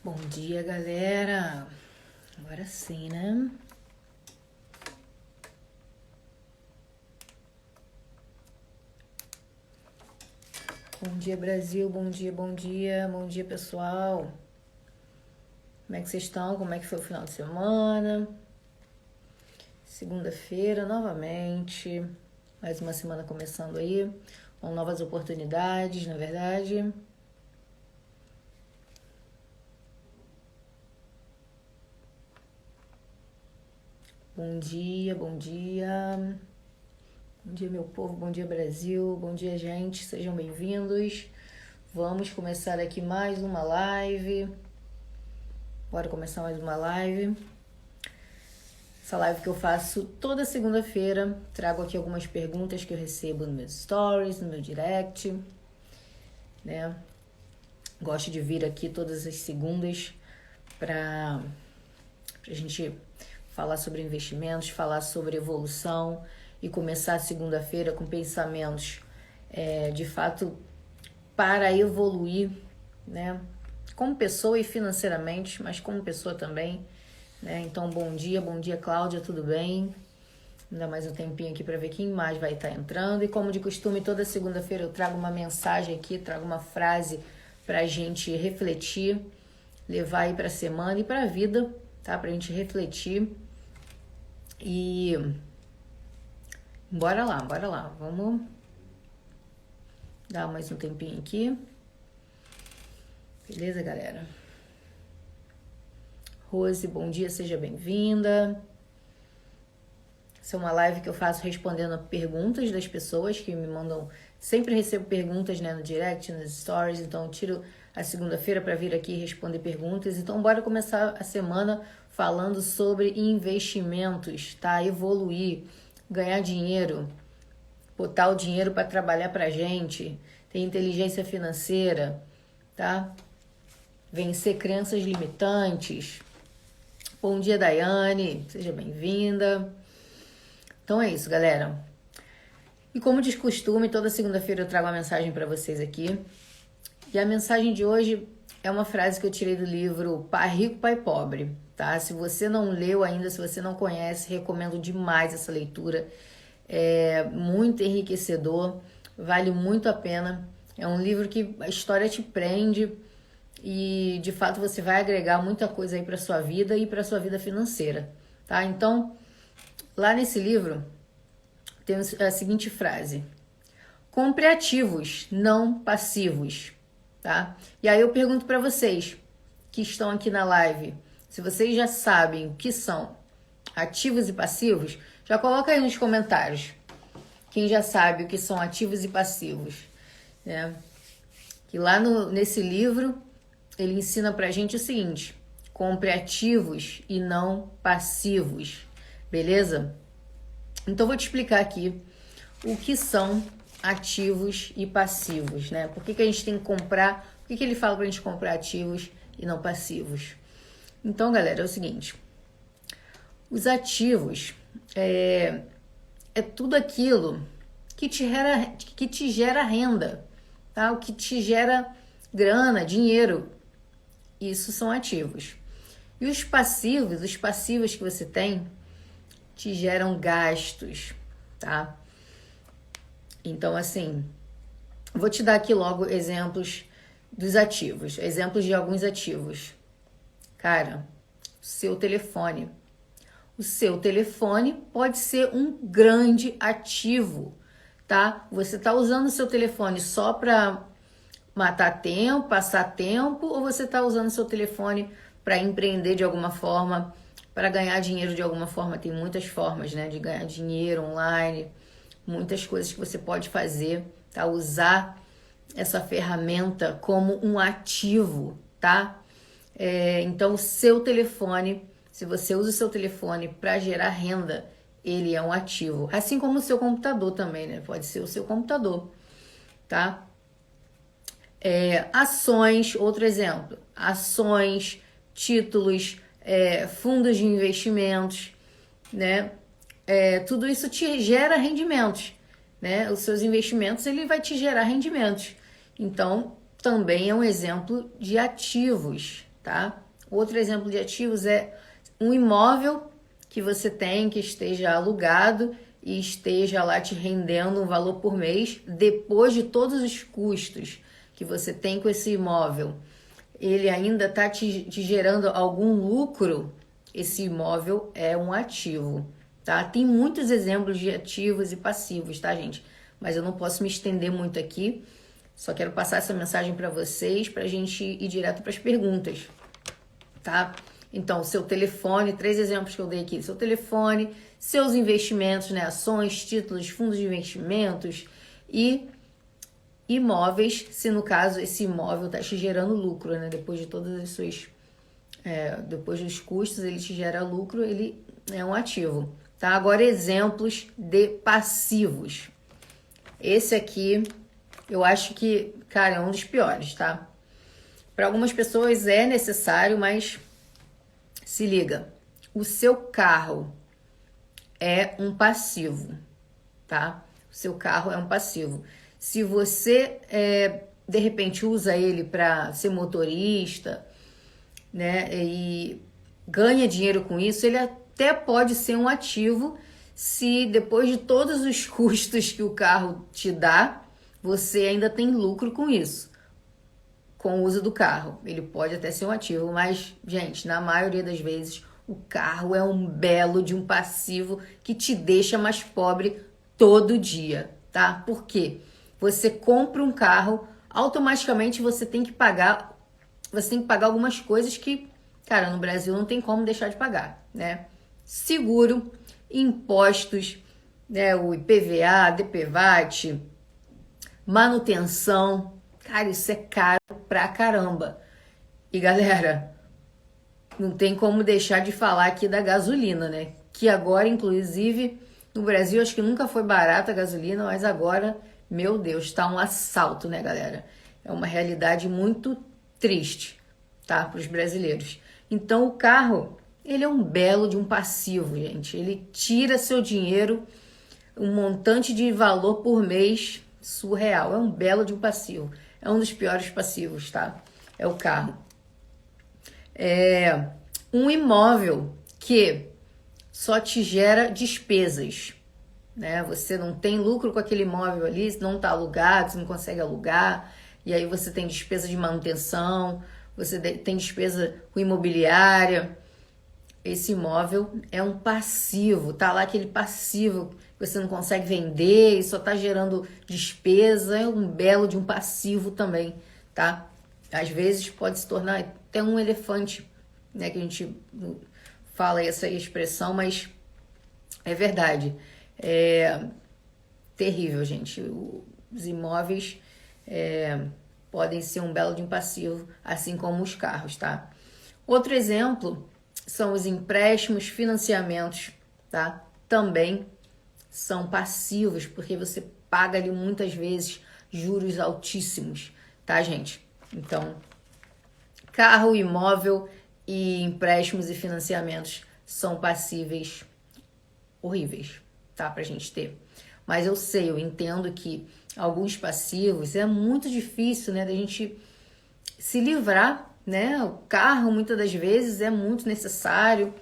Bom dia, galera. Agora sim, né? Bom dia, Brasil. Bom dia, bom dia. Bom dia, pessoal. Como é que vocês estão? Como é que foi o final de semana? Segunda-feira, novamente. Mais uma semana começando aí. Com novas oportunidades, na verdade. Bom dia, bom dia. Bom dia, meu povo. Bom dia, Brasil. Bom dia, gente. Sejam bem-vindos. Vamos começar aqui mais uma live. Bora começar mais uma live. Essa live que eu faço toda segunda-feira. Trago aqui algumas perguntas que eu recebo nos meus stories, no meu direct, né? Gosto de vir aqui todas as segundas pra gente falar sobre investimentos, falar sobre evolução e começar a segunda-feira com pensamentos de fato para evoluir, né? Como pessoa e financeiramente, mas como pessoa também, né? Então, bom dia, Cláudia, tudo bem? Ainda mais um tempinho aqui para ver quem mais vai estar entrando. E como de costume, toda segunda-feira eu trago uma mensagem aqui, trago uma frase pra gente refletir, levar aí pra semana e pra vida, tá? Pra gente refletir. E bora lá. Vamos dar mais um tempinho aqui. Beleza, galera? Rose, bom dia, seja bem-vinda. Essa é uma live que eu faço respondendo perguntas das pessoas que me mandam. Sempre recebo perguntas, né, no direct, nas stories, então eu tiro a segunda-feira para vir aqui responder perguntas. Então bora começar a semana falando sobre investimentos, tá? Evoluir, ganhar dinheiro, botar o dinheiro para trabalhar pra gente, ter inteligência financeira, tá? Vencer crenças limitantes. Bom dia, Daiane, seja bem-vinda. Então é isso, galera. E como de costume, toda segunda-feira eu trago uma mensagem para vocês aqui. E a mensagem de hoje é uma frase que eu tirei do livro Pai Rico, Pai Pobre, tá? Se você não leu ainda, se você não conhece, recomendo demais essa leitura. É muito enriquecedor, vale muito a pena. É um livro que a história te prende e, de fato, você vai agregar muita coisa aí para sua vida e para sua vida financeira, tá? Então, lá nesse livro tem a seguinte frase: compre ativos, não passivos, tá? E aí eu pergunto para vocês que estão aqui na live, se vocês já sabem o que são ativos e passivos, já coloca aí nos comentários. Quem já sabe o que são ativos e passivos, né? Que lá nesse livro ele ensina pra gente o seguinte: compre ativos e não passivos, beleza? Então, vou te explicar aqui o que são ativos e passivos, né? Por que a gente tem que comprar, por que ele fala pra gente comprar ativos e não passivos? Então, galera, é o seguinte: os ativos é tudo aquilo que te gera renda, tá? O que te gera grana, dinheiro. Isso são ativos. E os passivos que você tem, te geram gastos, tá? Então, assim, vou te dar aqui logo exemplos dos ativos, exemplos de alguns ativos. Cara, seu telefone. O seu telefone pode ser um grande ativo, tá? Você tá usando o seu telefone só para matar tempo, passar tempo, ou você tá usando o seu telefone para empreender de alguma forma, para ganhar dinheiro de alguma forma? Tem muitas formas, né, de ganhar dinheiro online, muitas coisas que você pode fazer, tá? Usar essa ferramenta como um ativo, tá? Então, o seu telefone, se você usa o seu telefone para gerar renda, ele é um ativo. Assim como o seu computador também, né? Pode ser o seu computador, tá? Ações, outro exemplo. Ações, títulos, fundos de investimentos, né? Tudo isso te gera rendimentos, né? Os seus investimentos, ele vai te gerar rendimentos. Então, também é um exemplo de ativos, tá? Outro exemplo de ativos é um imóvel que você tem, que esteja alugado e esteja lá te rendendo um valor por mês, depois de todos os custos que você tem com esse imóvel, ele ainda está te gerando algum lucro, esse imóvel é um ativo, tá? Tem muitos exemplos de ativos e passivos, tá, gente? Mas eu não posso me estender muito aqui, só quero passar essa mensagem para vocês, para a gente ir direto para as perguntas, tá? Então, seu telefone, 3 exemplos que eu dei aqui, seu telefone, seus investimentos, né? Ações, títulos, fundos de investimentos e imóveis, se no caso esse imóvel está te gerando lucro, né? Depois de todas as suas... depois dos custos, ele te gera lucro, ele é um ativo, tá? Agora, exemplos de passivos. Esse aqui, eu acho que, cara, é um dos piores, tá? Para algumas pessoas é necessário, mas se liga, o seu carro é um passivo, tá? O seu carro é um passivo. Se você, de repente, usa ele para ser motorista, né, e ganha dinheiro com isso, ele até pode ser um ativo se depois de todos os custos que o carro te dá, você ainda tem lucro com isso, com o uso do carro. Ele pode até ser um ativo, mas, gente, na maioria das vezes, o carro é um belo de um passivo que te deixa mais pobre todo dia, tá? Por quê? Você compra um carro, automaticamente você tem que pagar algumas coisas que, cara, no Brasil não tem como deixar de pagar, né? Seguro, impostos, né? O IPVA, DPVAT, manutenção. Cara, isso é caro pra caramba. E galera, não tem como deixar de falar aqui da gasolina, né? Que agora, inclusive, no Brasil, acho que nunca foi barata a gasolina, mas agora, meu Deus, tá um assalto, né, galera? É uma realidade muito triste, tá? Para os brasileiros. Então, o carro, ele é um belo de um passivo, gente. Ele tira seu dinheiro, um montante de valor por mês surreal. É um belo de um passivo. É um dos piores passivos, tá? É o carro. É um imóvel que só te gera despesas, né? Você não tem lucro com aquele imóvel ali, não tá alugado, você não consegue alugar, e aí você tem despesa de manutenção, você tem despesa com imobiliária. Esse imóvel é um passivo, tá lá aquele passivo que você não consegue vender e só tá gerando despesa, é um belo de um passivo também, tá? Às vezes pode se tornar até um elefante, né, que a gente fala essa expressão, mas é verdade. É terrível, gente. Os imóveis podem ser um belo de um passivo, assim como os carros, tá? Outro exemplo são os empréstimos, financiamentos, tá? Também são passivos, porque você paga ali muitas vezes juros altíssimos, tá, gente? Então, carro, imóvel e empréstimos e financiamentos são passíveis horríveis, tá? Pra gente ter. Mas eu entendo que alguns passivos é muito difícil, né, da gente se livrar, né? O carro, muitas das vezes, é muito necessário.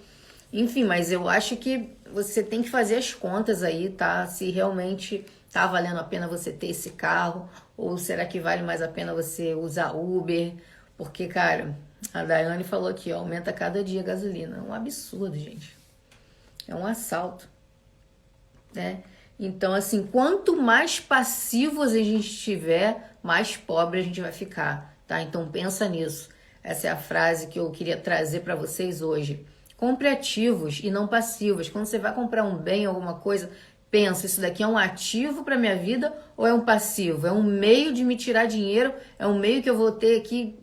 Enfim, mas eu acho que você tem que fazer as contas aí, tá? Se realmente tá valendo a pena você ter esse carro, ou será que vale mais a pena você usar Uber? Porque, cara, a Daiane falou aqui, ó, aumenta cada dia a gasolina. É um absurdo, gente. É um assalto, né? Então, assim, quanto mais passivos a gente tiver, mais pobre a gente vai ficar, tá? Então, pensa nisso. Essa é a frase que eu queria trazer para vocês hoje. Compre ativos e não passivos. Quando você vai comprar um bem, alguma coisa, pensa, isso daqui é um ativo para minha vida ou é um passivo? É um meio de me tirar dinheiro? É um meio que eu vou ter que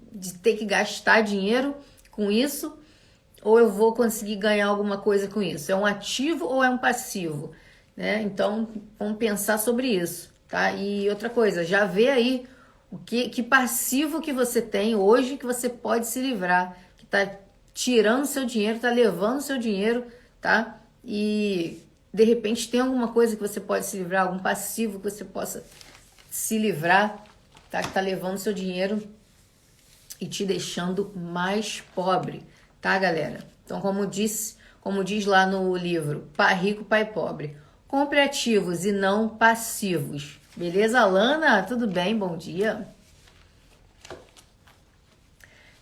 gastar dinheiro com isso? Ou eu vou conseguir ganhar alguma coisa com isso? É um ativo ou é um passivo? Né? Então, vamos pensar sobre isso, tá? E outra coisa, já vê aí que passivo que você tem hoje que você pode se livrar, que tá tirando seu dinheiro, tá levando seu dinheiro, tá? E de repente tem alguma coisa que você pode se livrar, algum passivo que você possa se livrar, tá? Que tá levando seu dinheiro e te deixando mais pobre, tá, galera? Então, como diz lá no livro, Pai Rico, Pai Pobre, compre ativos e não passivos. Beleza, Alana? Tudo bem? Bom dia.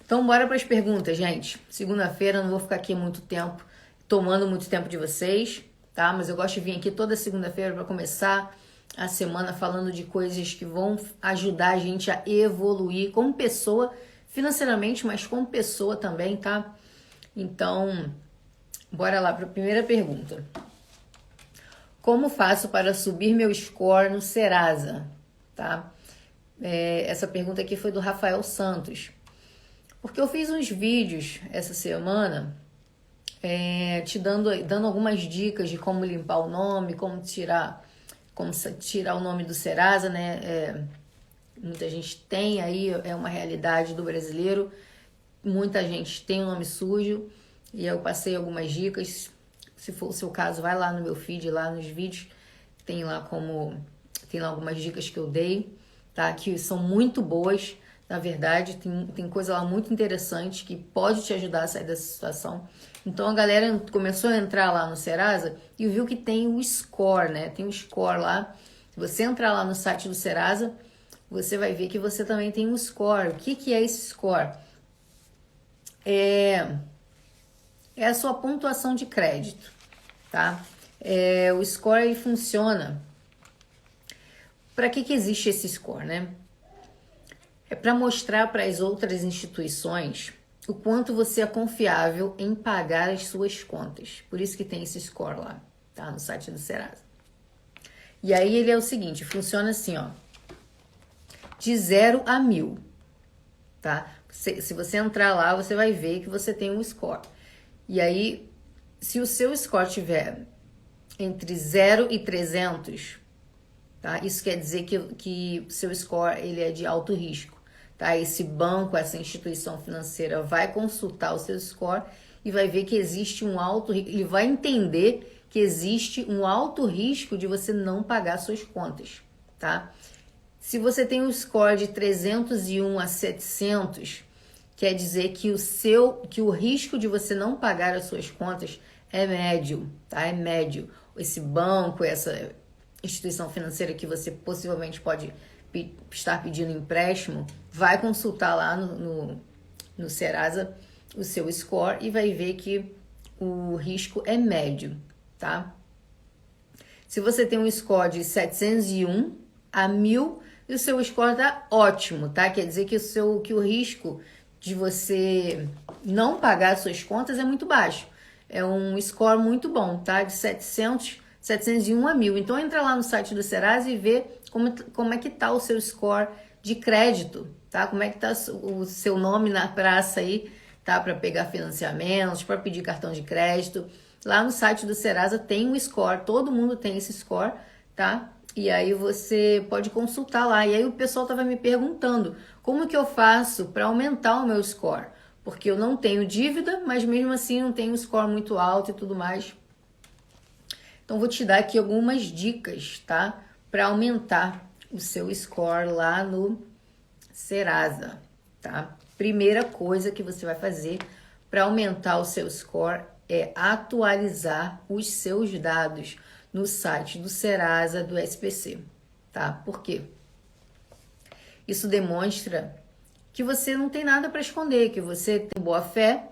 Então, bora para as perguntas, gente. Segunda-feira, não vou ficar aqui muito tempo, tomando muito tempo de vocês, tá? Mas eu gosto de vir aqui toda segunda-feira para começar a semana falando de coisas que vão ajudar a gente a evoluir como pessoa, financeiramente, mas como pessoa também, tá? Então, bora lá para a primeira pergunta. Como faço para subir meu score no Serasa? Tá? Essa pergunta aqui foi do Rafael Santos. Porque eu fiz uns vídeos essa semana te dando algumas dicas de como limpar o nome, como tirar o nome do Serasa, né? Muita gente tem aí, é uma realidade do brasileiro. Muita gente tem o nome sujo e eu passei algumas dicas. Se for o seu caso, vai lá no meu feed, lá nos vídeos, tem lá algumas dicas que eu dei, tá? Que são muito boas, na verdade, tem coisa lá muito interessante que pode te ajudar a sair dessa situação. Então a galera começou a entrar lá no Serasa e viu que tem o score, né? Tem o score lá. Se você entrar lá no site do Serasa, você vai ver que você também tem um score. O que é esse score? É a sua pontuação de crédito, tá? O score ele funciona. Para que existe esse score, né? É para mostrar para as outras instituições o quanto você é confiável em pagar as suas contas. Por isso que tem esse score lá, tá? No site do Serasa. E aí ele é o seguinte, funciona assim, ó. De 0 a 1000, tá? Se você entrar lá, você vai ver que você tem um score. E aí, se o seu score tiver entre 0 e 300, tá? Isso quer dizer que o seu score ele é de alto risco, tá? Esse banco, essa instituição financeira vai consultar o seu score e vai ver que existe um alto risco, ele vai entender que existe um alto risco de você não pagar suas contas, tá? Se você tem um score de 301 a 700, quer dizer que o risco de você não pagar as suas contas é médio, tá? É médio. Esse banco, essa instituição financeira que você possivelmente pode estar pedindo empréstimo, vai consultar lá no Serasa o seu score e vai ver que o risco é médio, tá? Se você tem um score de 701 a 1000, e o seu score tá ótimo, tá? Quer dizer que o risco de você não pagar suas contas é muito baixo. É um score muito bom, tá? De 701 a 1000. Então entra lá no site do Serasa e vê como é que tá o seu score de crédito, tá? Como é que tá o seu nome na praça aí, tá? Para pegar financiamentos, para pedir cartão de crédito. Lá no site do Serasa tem um score, todo mundo tem esse score, tá? E aí você pode consultar lá. E aí o pessoal estava me perguntando, como que eu faço para aumentar o meu score? Porque eu não tenho dívida, mas mesmo assim não tenho um score muito alto e tudo mais. Então vou te dar aqui algumas dicas, tá? Para aumentar o seu score lá no Serasa, tá? Primeira coisa que você vai fazer para aumentar o seu score é atualizar os seus dados no site do Serasa, do SPC, tá? Por quê? Isso demonstra que você não tem nada para esconder, que você tem boa fé,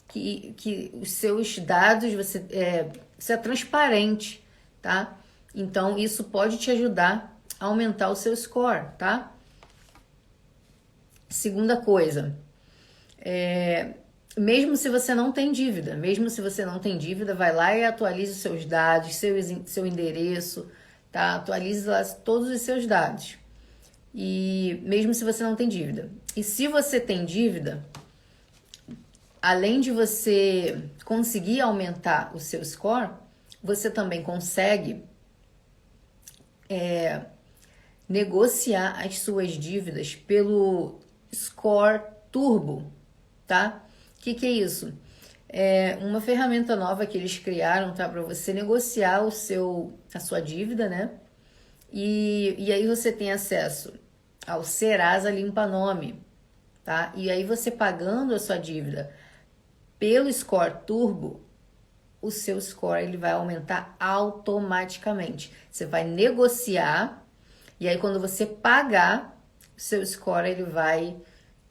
que os seus dados, você é transparente, tá? Então, isso pode te ajudar a aumentar o seu score, tá? Segunda coisa, mesmo se você não tem dívida, vai lá e atualize os seus dados, seu endereço, tá? Atualize lá todos os seus dados. E mesmo se você não tem dívida. E se você tem dívida, além de você conseguir aumentar o seu score, você também consegue negociar as suas dívidas pelo Score Turbo, tá? O que é isso? É uma ferramenta nova que eles criaram, tá? Para você negociar a sua dívida, né? E aí você tem acesso ao Serasa Limpa Nome, tá? E aí você pagando a sua dívida pelo Score Turbo, o seu score ele vai aumentar automaticamente. Você vai negociar e aí quando você pagar, o seu score ele vai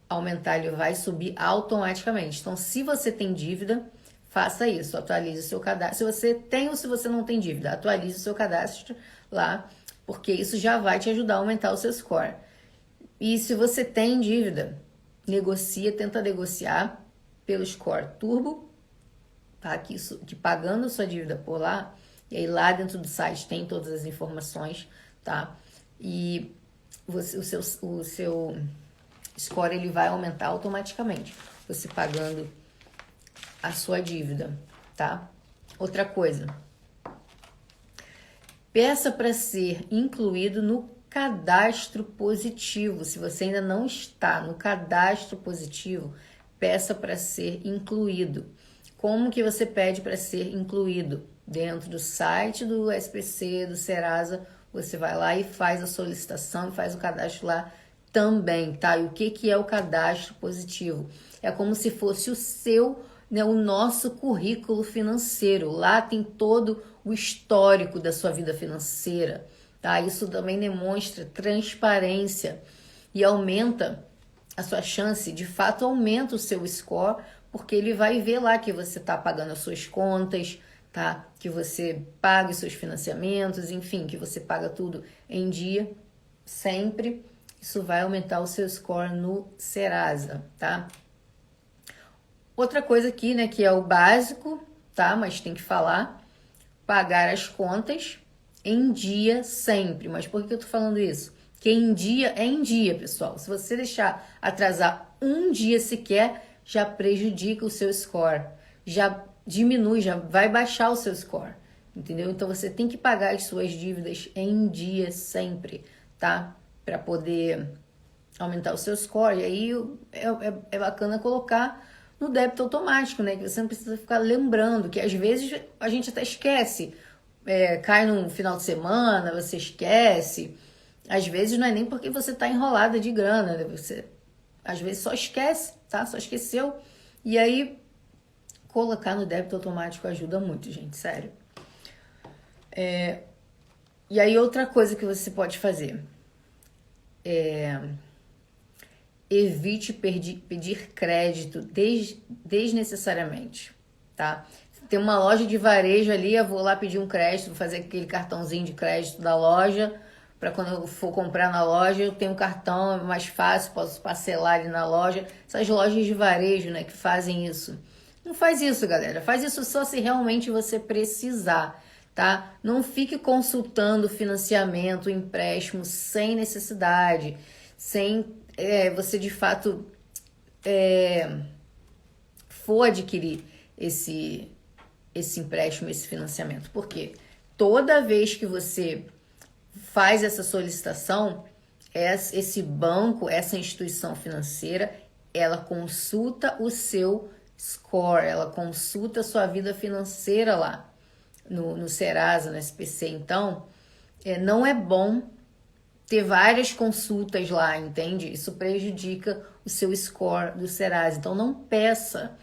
aumentar, ele vai subir automaticamente. Então, se você tem dívida, faça isso, atualize o seu cadastro. Se você tem ou se você não tem dívida, atualize o seu cadastro lá, porque isso já vai te ajudar a aumentar o seu score. E se você tem dívida, tenta negociar pelo Score Turbo, tá? Que pagando sua dívida por lá, e aí lá dentro do site tem todas as informações, tá? E o seu score ele vai aumentar automaticamente, você pagando a sua dívida, tá? Outra coisa, peça para ser incluído no cadastro positivo. Se você ainda não está no cadastro positivo, peça para ser incluído. Como que você pede para ser incluído? Dentro do site do SPC, do Serasa, você vai lá e faz a solicitação, faz o cadastro lá também, tá? E o que é o cadastro positivo? É como se fosse o seu, né, o nosso currículo financeiro. Lá tem todo o histórico da sua vida financeira, tá? Isso também demonstra transparência e aumenta a sua chance, de fato aumenta o seu score, porque ele vai ver lá que você está pagando as suas contas, tá? Que você paga os seus financiamentos, enfim, que você paga tudo em dia, sempre. Isso vai aumentar o seu score no Serasa, tá? Outra coisa aqui, né, que é o básico, tá? Mas tem que falar, pagar as contas em dia sempre. Mas por que eu tô falando isso? Que em dia é em dia, pessoal. Se você deixar atrasar um dia sequer, já prejudica o seu score. Já diminui, já vai baixar o seu score. Entendeu? Então você tem que pagar as suas dívidas em dia sempre, tá? Para poder aumentar o seu score. E aí é bacana colocar no débito automático, né? Que você não precisa ficar lembrando, que às vezes a gente até esquece. Cai num final de semana, você esquece. Às vezes não é nem porque você tá enrolada de grana, né? Você às vezes só esquece, tá? Só esqueceu. E aí colocar no débito automático ajuda muito, gente, sério. E aí outra coisa que você pode fazer evite pedir crédito desnecessariamente, tá? Tem uma loja de varejo ali, eu vou lá pedir um crédito, vou fazer aquele cartãozinho de crédito da loja, para quando eu for comprar na loja, eu tenho um cartão, é mais fácil, posso parcelar ali na loja. Essas lojas de varejo, né, que fazem isso. Não faz isso, galera. Faz isso só se realmente você precisar, tá? Não fique consultando financiamento, empréstimo sem necessidade, sem você de fato for adquirir esse empréstimo, esse financiamento. Porque toda vez que você faz essa solicitação, esse banco, essa instituição financeira, ela consulta o seu score, ela consulta a sua vida financeira lá no Serasa, no SPC. Então, não é bom ter várias consultas lá, entende? Isso prejudica o seu score do Serasa. Então, não peça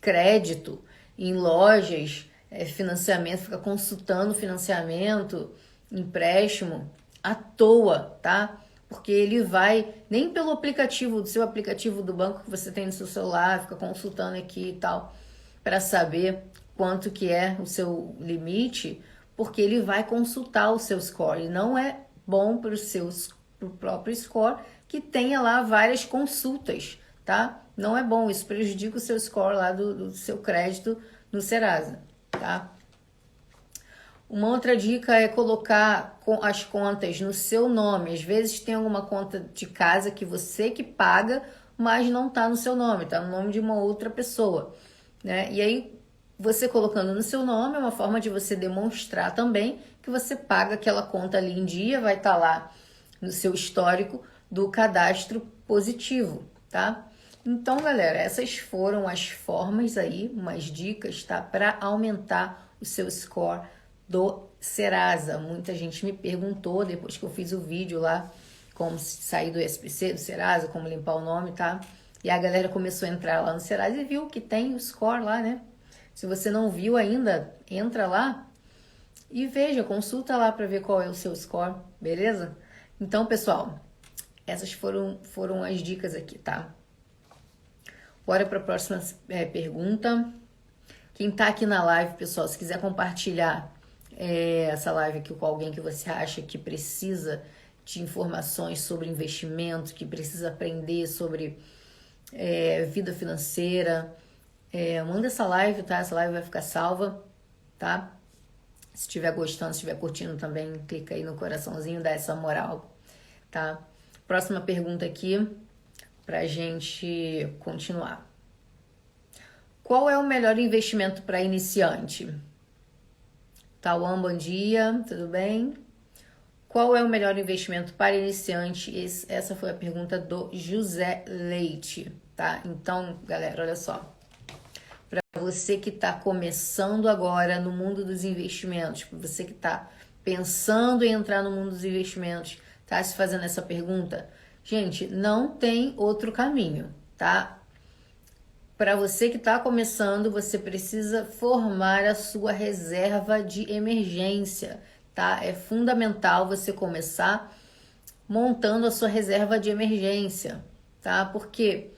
crédito em lojas, financiamento, fica consultando financiamento, empréstimo à toa, tá? Porque ele vai, nem pelo aplicativo, do seu aplicativo do banco que você tem no seu celular, fica consultando aqui e tal, para saber quanto que é o seu limite, porque ele vai consultar o seu score. E não é bom para o próprio score que tenha lá várias consultas, tá? Não é bom, isso prejudica o seu score lá do seu crédito no Serasa, tá? Uma outra dica é colocar as contas no seu nome. Às vezes tem alguma conta de casa que você que paga, mas não tá no seu nome, tá no nome de uma outra pessoa, né? E aí, você colocando no seu nome é uma forma de você demonstrar também que você paga aquela conta ali em dia, vai estar lá no seu histórico do cadastro positivo, tá? Então, galera, essas foram as formas aí, umas dicas, tá? Para aumentar o seu score do Serasa. Muita gente me perguntou depois que eu fiz o vídeo lá como sair do SPC, do Serasa, como limpar o nome, tá? E a galera começou a entrar lá no Serasa e viu que tem o score lá, né? Se você não viu ainda, entra lá e veja, consulta lá para ver qual é o seu score, beleza? Então, pessoal, essas foram as dicas aqui, tá? Bora para a próxima pergunta. Quem tá aqui na live, pessoal, se quiser compartilhar essa live aqui com alguém que você acha que precisa de informações sobre investimento, que precisa aprender sobre vida financeira, manda essa live, tá? Essa live vai ficar salva, tá? Se estiver gostando, se estiver curtindo também, clica aí no coraçãozinho, dá essa moral, tá? Próxima pergunta aqui pra gente continuar. Qual é o melhor investimento para iniciante? Tauan, bom dia, tudo bem? Qual é o melhor investimento para iniciante? Essa foi a pergunta do José Leite, tá? Então, galera, olha só. Para você que está começando agora no mundo dos investimentos, para você que está pensando em entrar no mundo dos investimentos, tá se fazendo essa pergunta, gente, não tem outro caminho, tá? Para você que está começando, você precisa formar a sua reserva de emergência, tá? É fundamental você começar montando a sua reserva de emergência, tá? Porque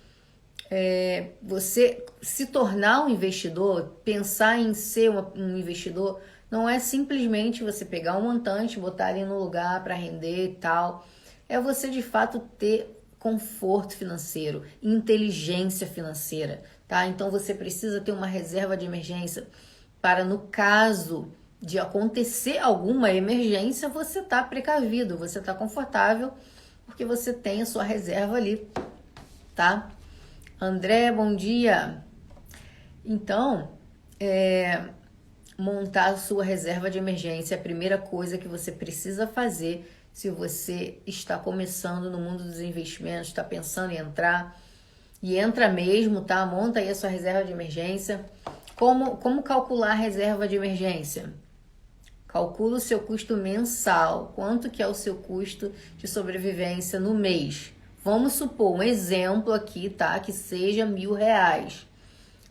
você se tornar um investidor, pensar em ser um investidor, não é simplesmente você pegar um montante, botar ele no lugar para render e tal. É você de fato ter conforto financeiro, inteligência financeira, tá? Então você precisa ter uma reserva de emergência para, no caso de acontecer alguma emergência, você tá precavido, você tá confortável, porque você tem a sua reserva ali, tá? André, bom dia. Então, montar a sua reserva de emergência é a primeira coisa que você precisa fazer se você está começando no mundo dos investimentos, está pensando em entrar, e entra mesmo, tá? Monta aí a sua reserva de emergência. Como calcular a reserva de emergência? Calcula o seu custo mensal. Quanto que é o seu custo de sobrevivência no mês? Vamos supor um exemplo aqui, tá? Que seja R$1.000.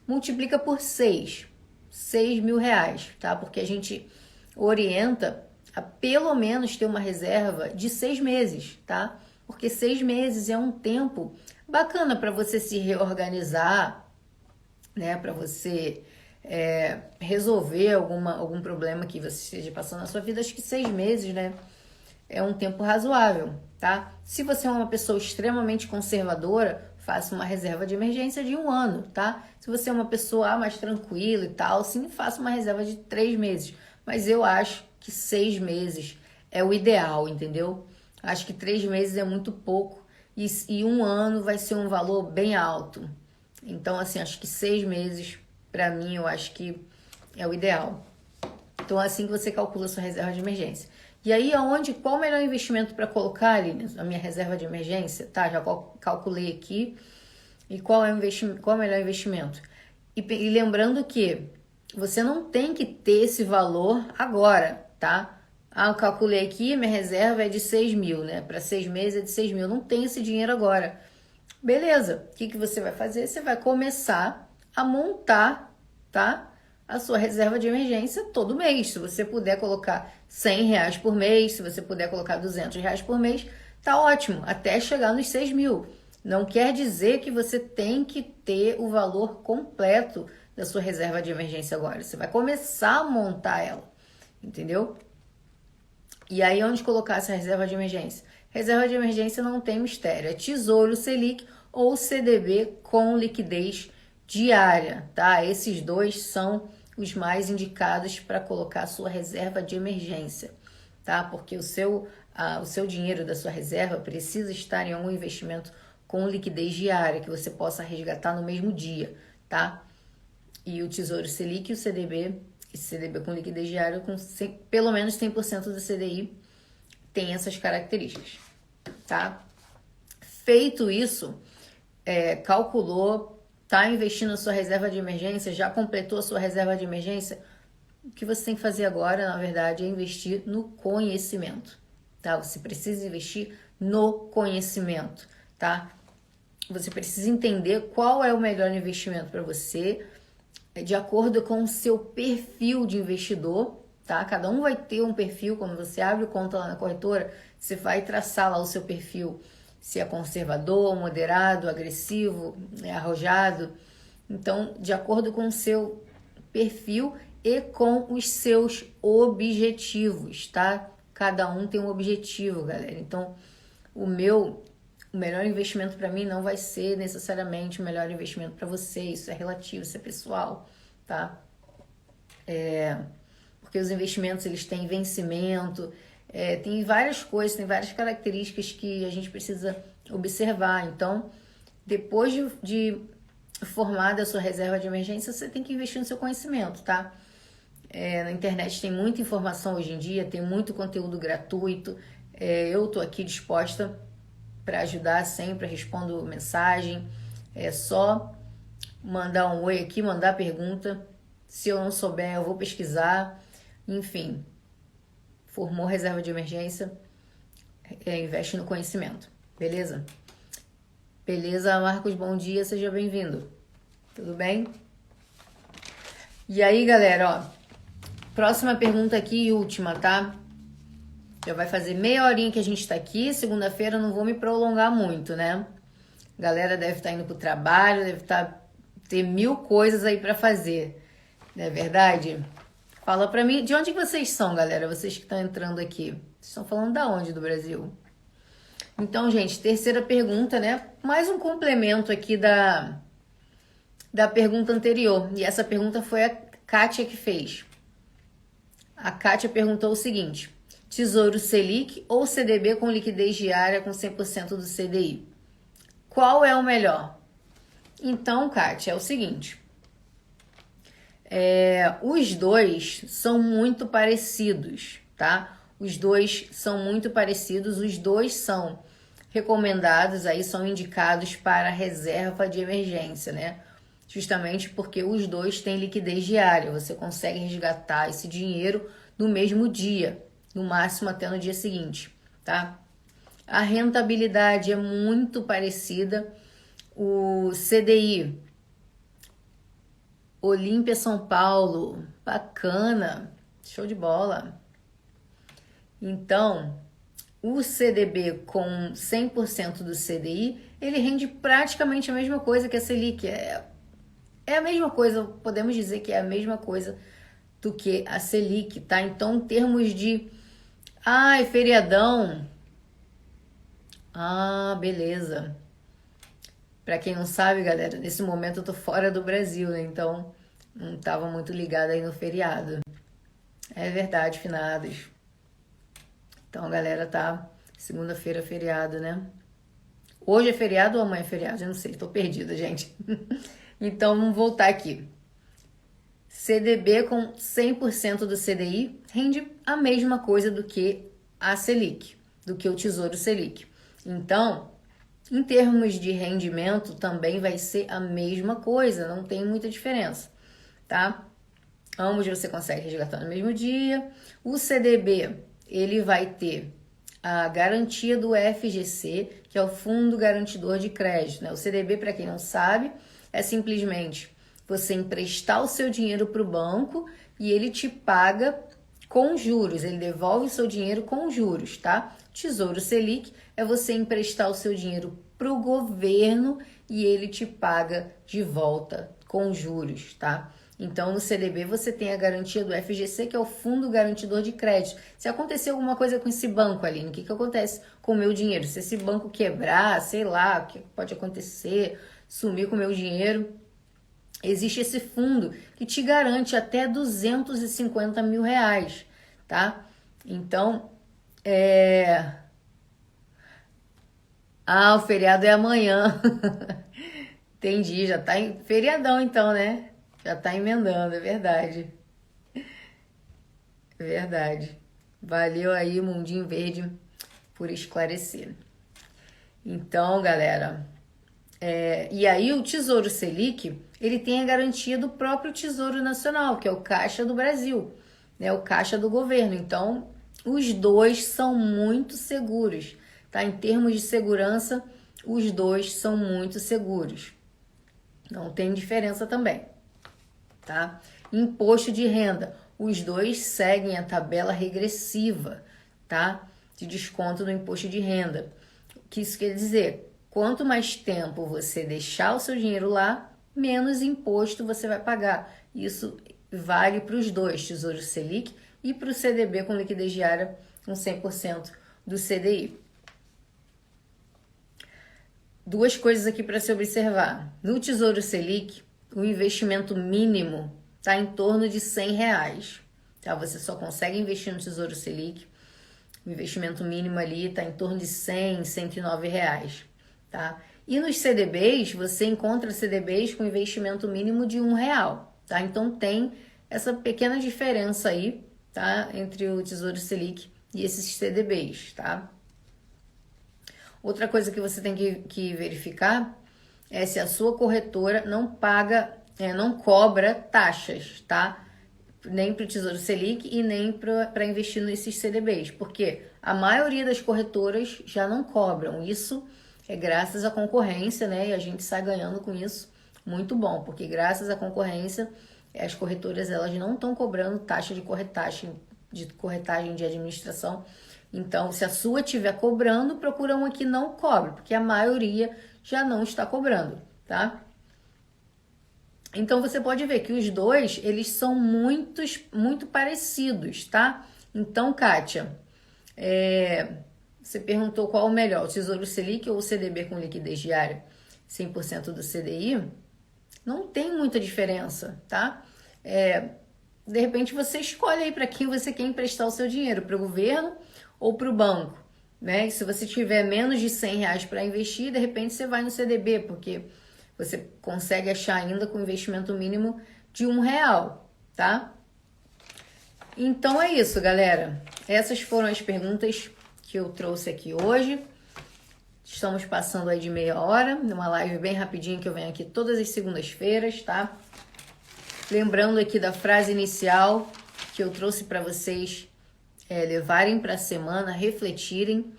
Multiplica por 6. R$6.000, tá? Porque a gente orienta a pelo menos ter uma reserva de 6 meses, tá? Porque 6 meses é um tempo bacana para você se reorganizar, né? Para você resolver algum problema que você esteja passando na sua vida. Acho que 6 meses, né? É um tempo razoável, tá? Se você é uma pessoa extremamente conservadora, faça uma reserva de emergência de 1 ano, tá? Se você é uma pessoa mais tranquila e tal, sim, faça uma reserva de 3 meses. Mas eu acho que 6 meses é o ideal, entendeu? Acho que 3 meses é muito pouco e 1 ano vai ser um valor bem alto. Então, assim, acho que 6 meses, para mim, eu acho que é o ideal. Então, é assim que você calcula a sua reserva de emergência. E aí, qual o melhor investimento para colocar, Aline, a minha reserva de emergência? Tá, já calculei aqui. E qual é o melhor investimento? E lembrando que você não tem que ter esse valor agora, tá? Eu calculei aqui, minha reserva é de 6.000, né? Para 6 meses é de 6.000. Não tem esse dinheiro agora. Beleza. O que você vai fazer? Você vai começar a montar, tá? A sua reserva de emergência todo mês. Se você puder colocar R$100 por mês, se você puder colocar R$200 por mês, tá ótimo. Até chegar nos 6.000. Não quer dizer que você tem que ter o valor completo da sua reserva de emergência agora. Você vai começar a montar ela, entendeu? E aí, onde colocar essa reserva de emergência? Reserva de emergência não tem mistério. É Tesouro Selic ou CDB com liquidez diária, tá? Esses dois são os mais indicados para colocar a sua reserva de emergência, tá? Porque o seu dinheiro da sua reserva precisa estar em algum investimento com liquidez diária, que você possa resgatar no mesmo dia, tá? E o Tesouro Selic e o CDB com liquidez diária, com pelo menos 100% do CDI, tem essas características, tá? Feito isso, calculou, tá investindo a sua reserva de emergência, já completou a sua reserva de emergência, o que você tem que fazer agora, na verdade, é investir no conhecimento, tá? Você precisa investir no conhecimento, tá? Você precisa entender qual é o melhor investimento para você, de acordo com o seu perfil de investidor, tá? Cada um vai ter um perfil. Quando você abre conta lá na corretora, você vai traçar lá o seu perfil, se é conservador, moderado, agressivo, arrojado. Então, de acordo com o seu perfil e com os seus objetivos, tá? Cada um tem um objetivo, galera. Então, o melhor investimento para mim não vai ser necessariamente o melhor investimento para você. Isso é relativo, isso é pessoal, tá? Porque os investimentos, eles têm vencimento, tem várias coisas, tem várias características que a gente precisa observar. Então, depois de formada a sua reserva de emergência, você tem que investir no seu conhecimento, tá? Na internet tem muita informação hoje em dia, tem muito conteúdo gratuito. Eu tô aqui disposta para ajudar sempre, respondo mensagem. É só mandar um oi aqui, mandar pergunta. Se eu não souber, eu vou pesquisar. Enfim, formou reserva de emergência, investe no conhecimento, beleza? Beleza, Marcos, bom dia, seja bem-vindo. Tudo bem? E aí, galera, ó, próxima pergunta aqui e última, tá? Já vai fazer meia horinha que a gente tá aqui. Segunda-feira eu não vou me prolongar muito, né? A galera deve estar indo pro trabalho, deve ter mil coisas aí pra fazer. Não é verdade? Fala pra mim, de onde que vocês são, galera? Vocês que estão entrando aqui. Vocês estão falando da onde do Brasil? Então, gente, terceira pergunta, né? Mais um complemento aqui da pergunta anterior. E essa pergunta foi a Kátia que fez. A Kátia perguntou o seguinte: Tesouro Selic ou CDB com liquidez diária com 100% do CDI? Qual é o melhor? Então, Kátia, é o seguinte. Os dois são muito parecidos, tá? Os dois são muito parecidos, os dois são recomendados, aí são indicados para reserva de emergência, né? Justamente porque os dois têm liquidez diária, você consegue resgatar esse dinheiro no mesmo dia, no máximo até no dia seguinte, tá? A rentabilidade é muito parecida. O CDI, Olímpia São Paulo, bacana, show de bola. Então, o CDB com 100% do CDI, ele rende praticamente a mesma coisa que a Selic. É a mesma coisa, podemos dizer que é a mesma coisa do que a Selic, tá? Então, em termos de... é feriadão. Beleza. Pra quem não sabe, galera, nesse momento eu tô fora do Brasil, né? Então, não tava muito ligada aí no feriado. É verdade, finados. Então, a galera tá... Segunda-feira é feriado, né? Hoje é feriado ou amanhã é feriado? Eu não sei, tô perdida, gente. Então, vamos voltar aqui. CDB com 100% do CDI rende a mesma coisa do que a Selic, do que o Tesouro Selic. Então, em termos de rendimento, também vai ser a mesma coisa, não tem muita diferença, tá? Ambos você consegue resgatar no mesmo dia. O CDB, ele vai ter a garantia do FGC, que é o Fundo Garantidor de Crédito, né? O CDB, para quem não sabe, é simplesmente você emprestar o seu dinheiro para o banco e ele te paga com juros, ele devolve o seu dinheiro com juros, tá? Tesouro Selic é você emprestar o seu dinheiro para o governo e ele te paga de volta com juros, tá? Então, no CDB você tem a garantia do FGC, que é o Fundo Garantidor de Crédito. Se acontecer alguma coisa com esse banco, Aline, o que acontece com o meu dinheiro? Se esse banco quebrar, sei lá, o que pode acontecer, sumir com o meu dinheiro, existe esse fundo que te garante até 250 mil reais, tá? Então, o feriado é amanhã. Entendi, já tá em feriadão então, né? Já tá emendando, é verdade. É verdade. Valeu aí, Mundinho Verde, por esclarecer. Então, galera, e aí o Tesouro Selic, ele tem a garantia do próprio Tesouro Nacional, que é o Caixa do Brasil, né? O Caixa do governo. Então, os dois são muito seguros. tá? Em termos de segurança, os dois são muito seguros. Não tem diferença também, tá? Imposto de renda, os dois seguem a tabela regressiva, tá? De desconto do imposto de renda. O que isso quer dizer? Quanto mais tempo você deixar o seu dinheiro lá, menos imposto você vai pagar. Isso vale para os dois, Tesouro Selic e para o CDB com liquidez diária com 100% do CDI. Duas coisas aqui para se observar. No Tesouro Selic, o investimento mínimo está em torno de R$100. Tá? Você só consegue investir no Tesouro Selic. O investimento mínimo ali está em torno de R$100, R$109. Tá? E nos CDBs, você encontra CDBs com investimento mínimo de R$1. Tá? Então tem essa pequena diferença aí, tá? Entre o Tesouro Selic e esses CDBs. Tá? Outra coisa que você tem que verificar é se a sua corretora não cobra taxas, tá? Nem para o Tesouro Selic e nem para investir nesses CDBs, porque a maioria das corretoras já não cobram. Isso é graças à concorrência, né? E a gente sai ganhando com isso, muito bom, porque graças à concorrência, as corretoras elas não estão cobrando taxa de corretagem de administração. Então, se a sua estiver cobrando, procura uma que não cobre, porque a maioria já não está cobrando, tá? Então, você pode ver que os dois, eles são muito parecidos, tá? Então, Kátia, você perguntou qual o melhor, o Tesouro Selic ou o CDB com liquidez diária 100% do CDI? Não tem muita diferença, tá? De repente, você escolhe aí para quem você quer emprestar o seu dinheiro, para o governo ou para o banco, né? E se você tiver menos de R$100 para investir, de repente você vai no CDB, porque você consegue achar ainda com investimento mínimo de R$1, tá? Então é isso, galera. Essas foram as perguntas que eu trouxe aqui hoje. Estamos passando aí de meia hora, numa live bem rapidinho que eu venho aqui todas as segundas-feiras, tá? Lembrando aqui da frase inicial que eu trouxe para vocês levarem para a semana, refletirem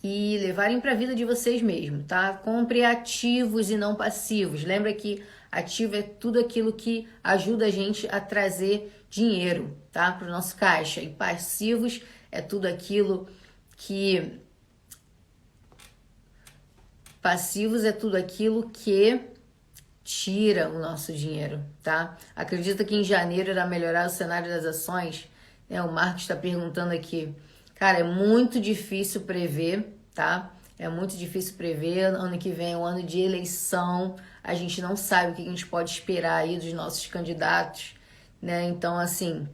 e levarem para a vida de vocês mesmo, tá? Compre ativos e não passivos. Lembra que ativo é tudo aquilo que ajuda a gente a trazer dinheiro, tá? Para o nosso caixa. E passivos é tudo aquilo que... Passivos é tudo aquilo que tira o nosso dinheiro, tá? Acredita que em janeiro irá melhorar o cenário das ações? O Marcos está perguntando aqui. Cara, é muito difícil prever, tá? É muito difícil prever. Ano que vem é um ano de eleição. A gente não sabe o que a gente pode esperar aí dos nossos candidatos, né? Então, assim,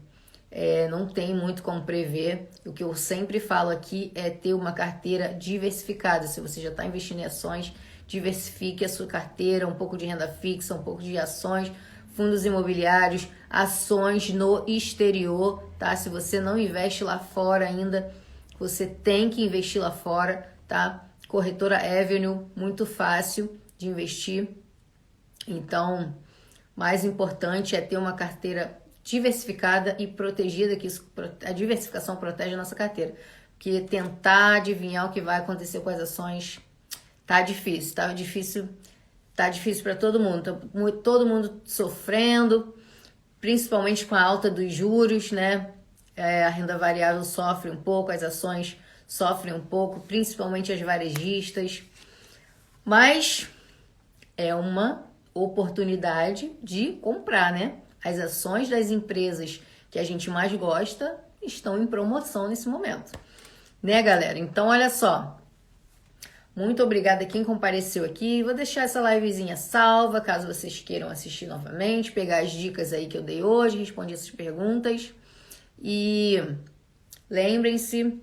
não tem muito como prever. O que eu sempre falo aqui é ter uma carteira diversificada. Se você já está investindo em ações, diversifique a sua carteira, um pouco de renda fixa, um pouco de ações, fundos imobiliários, ações no exterior, tá? Se você não investe lá fora ainda, você tem que investir lá fora, tá? Corretora Avenue, muito fácil de investir. Então, mais importante é ter uma carteira diversificada e protegida, que a diversificação protege a nossa carteira. Porque tentar adivinhar o que vai acontecer com as ações tá difícil, Tá difícil para todo mundo, tá todo mundo sofrendo, principalmente com a alta dos juros, né? A renda variável sofre um pouco, as ações sofrem um pouco, principalmente as varejistas, mas é uma oportunidade de comprar, né? As ações das empresas que a gente mais gosta estão em promoção nesse momento, né, galera? Então, olha só. Muito obrigada a quem compareceu aqui. Vou deixar essa livezinha salva, caso vocês queiram assistir novamente, pegar as dicas aí que eu dei hoje, responder essas perguntas. E lembrem-se,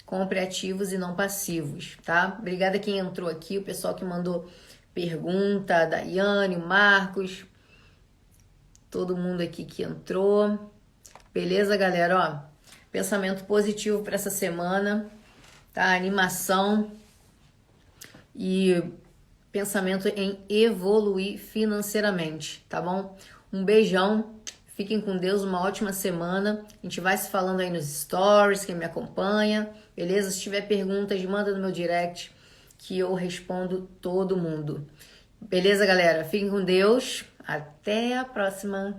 compre ativos e não passivos, tá? Obrigada a quem entrou aqui, o pessoal que mandou pergunta, a Daiane, o Marcos, todo mundo aqui que entrou. Beleza, galera? Ó, pensamento positivo para essa semana, tá? Animação e pensamento em evoluir financeiramente, tá bom? Um beijão, Fiquem com Deus, uma ótima semana. A gente vai se falando aí nos stories, quem me acompanha. Beleza? Se tiver perguntas, manda no meu direct que eu respondo todo mundo. Beleza, galera? Fiquem com Deus. Até a próxima.